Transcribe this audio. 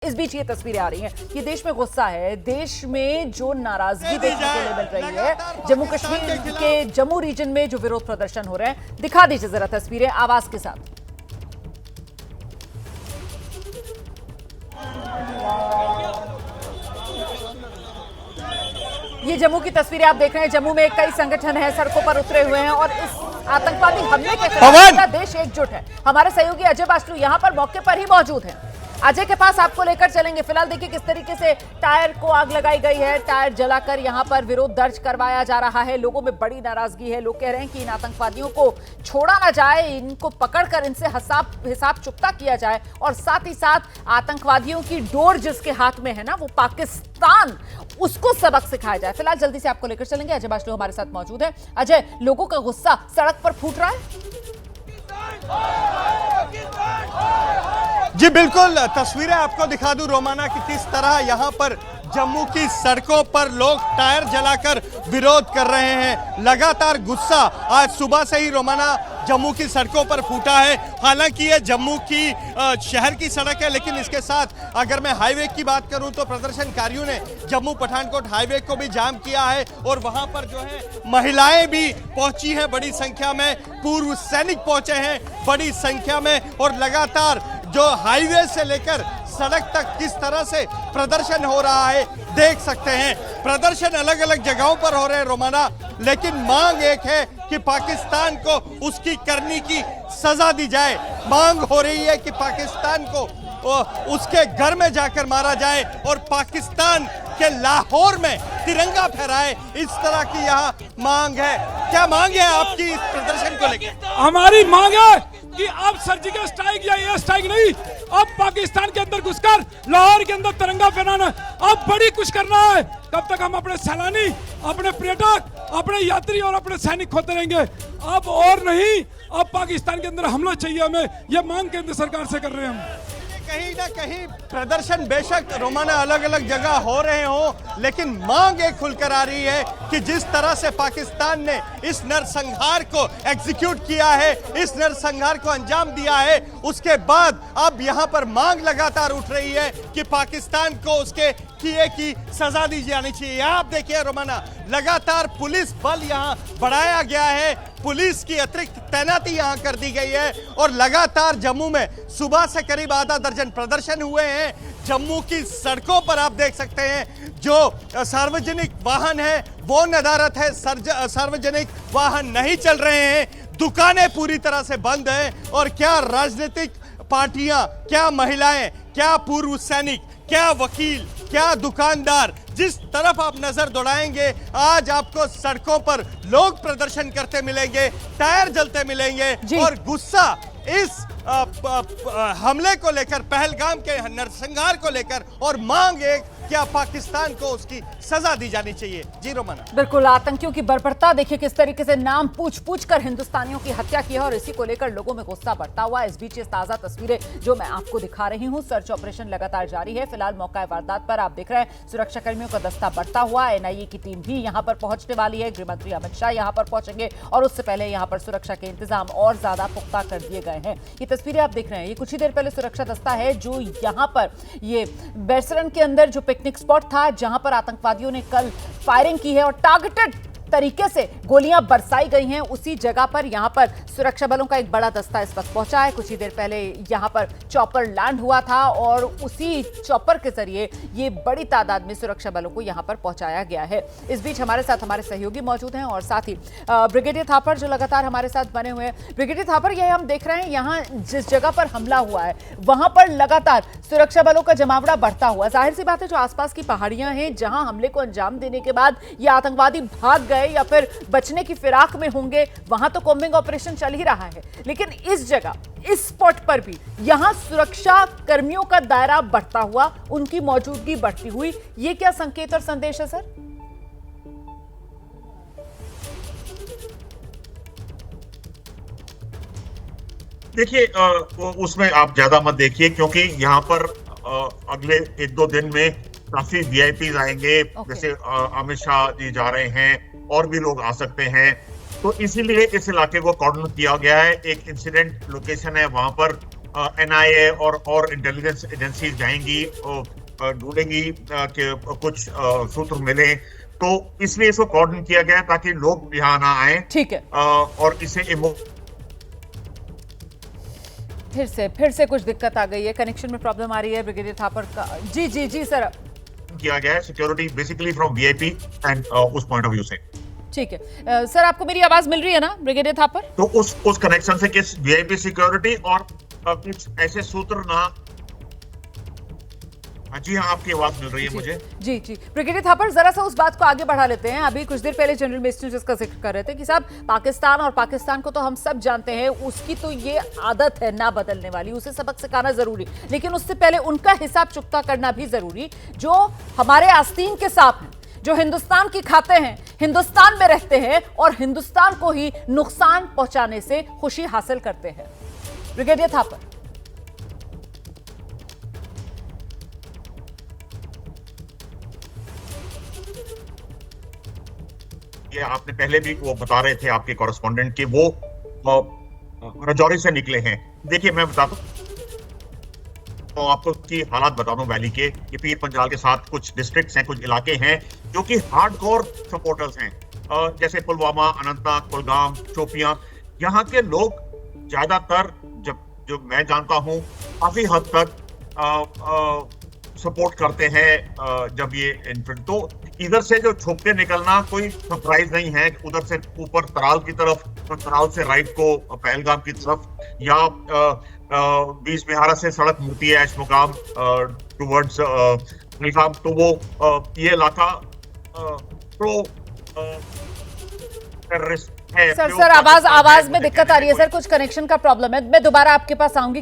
इस बीच ये तस्वीरें आ रही हैं कि देश में गुस्सा है, देश में जो नाराजगी देखने को मिल रही है, जम्मू कश्मीर के जम्मू रीजन में जो विरोध प्रदर्शन हो रहे हैं। दिखा दीजिए जरा तस्वीरें आवाज के साथ। ये जम्मू की तस्वीरें आप देख रहे हैं। जम्मू में कई संगठन हैं, सड़कों पर उतरे हुए हैं और इस आतंकवादी हमले के खिलाफ पूरा देश एकजुट है। हमारे सहयोगी अजय बास्टू यहां पर मौके पर ही मौजूद हैं। अजय के पास आपको लेकर चलेंगे। फिलहाल देखिए किस तरीके से टायर को आग लगाई गई है, टायर जलाकर यहां पर विरोध दर्ज करवाया जा रहा है। लोगों में बड़ी नाराजगी है। लोग कह रहे हैं कि इन आतंकवादियों को छोड़ा ना जाए, इनको पकड़कर इनसे हिसाब चुकता किया जाए और साथ ही साथ आतंकवादियों की डोर जिसके हाथ में है ना, वो पाकिस्तान, उसको सबक सिखाया जाए। फिलहाल जल्दी से आपको लेकर चलेंगे। अजय बास्टू हमारे साथ मौजूद है। अजय, लोगों का गुस्सा सड़क पर फूट रहा है। जी बिल्कुल, तस्वीरें आपको दिखा दूं रोमाना कि किस तरह यहां पर जम्मू की सड़कों पर लोग टायर जलाकर विरोध कर रहे हैं। लगातार गुस्सा आज सुबह से ही रोमाना जम्मू की सड़कों पर फूटा है। हालांकि ये जम्मू की शहर की सड़क है, लेकिन इसके साथ अगर मैं हाईवे की बात करूं तो प्रदर्शनकारियों ने जम्मू पठानकोट हाईवे को भी जाम किया है और वहां पर जो है महिलाएं भी पहुंची हैं बड़ी संख्या में, पूर्व सैनिक पहुंचे हैं बड़ी संख्या में और लगातार जो हाईवे से लेकर सड़क तक किस तरह से प्रदर्शन हो रहा है देख सकते हैं। प्रदर्शन अलग अलग जगहों पर हो रहे हैं रोमाना, लेकिन मांग एक है कि पाकिस्तान को उसकी करनी की सजा दी जाए। मांग हो रही है कि पाकिस्तान को उसके घर में जाकर मारा जाए और पाकिस्तान के लाहौर में तिरंगा फहराए। इस तरह की यहाँ मांग है। क्या मांग है आपकी इस प्रदर्शन को लेकर? हमारी मांग है कि अब सर्जिकल स्ट्राइक या एयर स्ट्राइक नहीं, अब पाकिस्तान के अंदर घुसकर लाहौर के अंदर तिरंगा फहराना, अब बड़ी कुछ करना है। तब तक हम अपने सैलानी, अपने पर्यटक, अपने यात्री और अपने सैनिक खोते रहेंगे। अब और नहीं, अब पाकिस्तान के अंदर हमला चाहिए हमें। ये मांग केंद्र सरकार से कर रहे हैं हम। कहीं ना कहीं प्रदर्शन बेशक रोमाना अलग अलग जगह हो रहे हो, लेकिन मांग एक खुलकर आ रही है कि जिस तरह से पाकिस्तान ने इस नरसंहार को एग्जीक्यूट किया है, इस नरसंहार को अंजाम दिया है, उसके बाद अब यहां पर मांग लगातार उठ रही है कि पाकिस्तान को उसके किए की सजा दी जानी चाहिए। यहां आप देखिए रोमाना, लगातार पुलिस बल यहां बढ़ाया गया है, पुलिस की अतिरिक्त तैनाती यहां कर दी गई है और लगातार जम्मू में सुबह से करीब आधा दर्जन प्रदर्शन हुए हैं। जम्मू की सड़कों पर आप देख सकते हैं जो सार्वजनिक वाहन है वो नदारत है, सार्वजनिक वाहन नहीं चल रहे हैं, दुकानें पूरी तरह से बंद हैं और क्या राजनीतिक पार्टियां, क्या महिलाएं, क्या पूर्व सैनिक, क्या वकील, क्या दुकानदार, जिस तरफ आप नजर दौड़ाएंगे आज आपको सड़कों पर लोग प्रदर्शन करते मिलेंगे, टायर जलते मिलेंगे और गुस्सा इस हमले को लेकर, पहलगाम के नरसंहार को लेकर, और मांग एक क्या पाकिस्तान को उसकी सजा दी जानी चाहिए। जी रोमाना, बिल्कुल, आतंकियों की बर्बरता देखिए किस तरीके से नाम पूछ कर हिंदुस्तानियों की हत्या की है और इसी को लेकर लोगों में गुस्सा बढ़ता हुआ। इस बीच ये ताजा तस्वीरें जो मैं आपको दिखा रही हूं, सर्च ऑपरेशन लगातार जारी है। फिलहाल मौका वारदात पर आप देख रहे हैं सुरक्षा कर्मियों का दस्ता बढ़ता हुआ। एनआईए की टीम भी यहां पर पहुंचने वाली है। गृह मंत्री अमित शाह यहां पर पहुंचेंगे और उससे पहले यहां पर सुरक्षा के इंतजाम और ज्यादा पुख्ता कर दिए गए हैं। ये तस्वीरें आप देख रहे हैं, ये कुछ ही देर पहले सुरक्षा दस्ता है जो यहां पर ये बैसरन के अंदर जो पिकनिक स्पॉट था जहां पर आतंकवादियों ने कल फायरिंग की है और टारगेटेड तरीके से गोलियां बरसाई गई हैं, उसी जगह पर यहां पर सुरक्षा बलों का एक बड़ा दस्ता इस वक्त पहुंचा है। कुछ ही देर पहले यहां पर चॉपर लैंड हुआ था और उसी चॉपर के जरिए ये बड़ी तादाद में सुरक्षा बलों को यहां पर पहुंचाया गया है। इस बीच हमारे साथ हमारे सहयोगी मौजूद हैं और साथ ही ब्रिगेडियर थापर जो लगातार हमारे साथ बने हुए हैं। ब्रिगेडियर थापर, ये हम देख रहे हैं यहां जिस जगह पर हमला हुआ है वहां पर लगातार सुरक्षा बलों का जमावड़ा बढ़ता हुआ। जाहिर सी बात है जो आसपास की पहाड़ियां हैं जहां हमले को अंजाम देने के बाद ये आतंकवादी भाग गए या फिर बचने की फिराक में होंगे, वहां तो कॉम्बिंग ऑपरेशन चल ही रहा है, लेकिन इस जगह, इस स्पॉट पर भी यहां सुरक्षा कर्मियों का दायरा बढ़ता हुआ, उनकी मौजूदगी बढ़ती हुई, ये क्या संकेत और संदेश है सर? देखिए, उसमें आप ज्यादा मत देखिए क्योंकि यहाँ पर अगले 1-2 दिन में काफी वीआईपीज आएंगे। जैसे अमित शाह जी जा रहे हैं और भी लोग आ सकते हैं, तो इसीलिए इस इलाके को कॉर्डन किया गया है। एक इंसिडेंट लोकेशन है, वहां पर एनआईए और इंटेलिजेंस एजेंसीज जाएंगी और ढूंढेंगी कि कुछ सूत्र मिले, तो इसलिए इसको कोऑर्डिनेट किया गया ताकि लोग यहाँ ना आए। ठीक है। और इसे फिर से कुछ दिक्कत आ गई है, कनेक्शन में प्रॉब्लम आ रही है ब्रिगेडियर थापर का। जी जी जी सर, किया गया है security basically from VIP and उस पॉइंट ऑफ व्यू से। ठीक है सर, आपको मेरी आवाज मिल रही है ना ब्रिगेडियर थापर? तो उस कनेक्शन से किस वीआईपी सिक्योरिटी और कुछ ऐसे सूत्र ना। जी हाँ, आपकी आवाज मिल रही है मुझे। जी जी ब्रिगेडियर थापर, जरा सा उस बात को आगे बढ़ा लेते हैं। अभी कुछ देर पहले जनरल मिनिस्टर जिसका जिक्र कर रहे थे कि साहब पाकिस्तान, और पाकिस्तान को तो हम सब जानते हैं, उसकी तो ये आदत है ना बदलने वाली, उसे सबक सिखाना जरूरी, लेकिन उससे पहले उनका हिसाब चुकता करना भी जरूरी। जो हमारे आस्तीन के सांप हैं, जो हिंदुस्तान की खाते हैं, हिंदुस्तान में रहते हैं और हिंदुस्तान को ही नुकसान पहुंचाने से खुशी हासिल करते हैं। ब्रिगेडियर थापर। ये आपने पहले भी वो बता रहे थे आपके कॉरेस्पॉन्डेंट कि वो राजौरी से निकले हैं। देखिए मैं बताता तो आपको की हालात बता दूं वैली के। ये पीर पंजाल के साथ कुछ डिस्ट्रिक्ट्स हैं, कुछ इलाके हैं जो कि हार्डकोर सपोर्टर्स हैं, जैसे पुलवामा, अनंतनाग, कुलगाम, शोपियां। यहाँ के लोग ज्यादातर जो मैं जानता हूँ काफी हद तक सपोर्ट करते हैं जब ये इन्फेंट। तो इधर से जो छुप के निकलना कोई सरप्राइज नहीं है। उधर से ऊपर तराल की तरफ, तराल से राइट को पहलगाम की तरफ, या बीच बिहारा से सड़क मुड़ती है ऐशमुकाम टुवर्ड्स पहलगाम, तो वो ये इलाका प्रो टेररिस्ट है। सर आवाज में दिक्कत आ रही है सर, कुछ कनेक्शन का प्रॉब्लम है। मैं दोबारा आपके पास आऊंगी।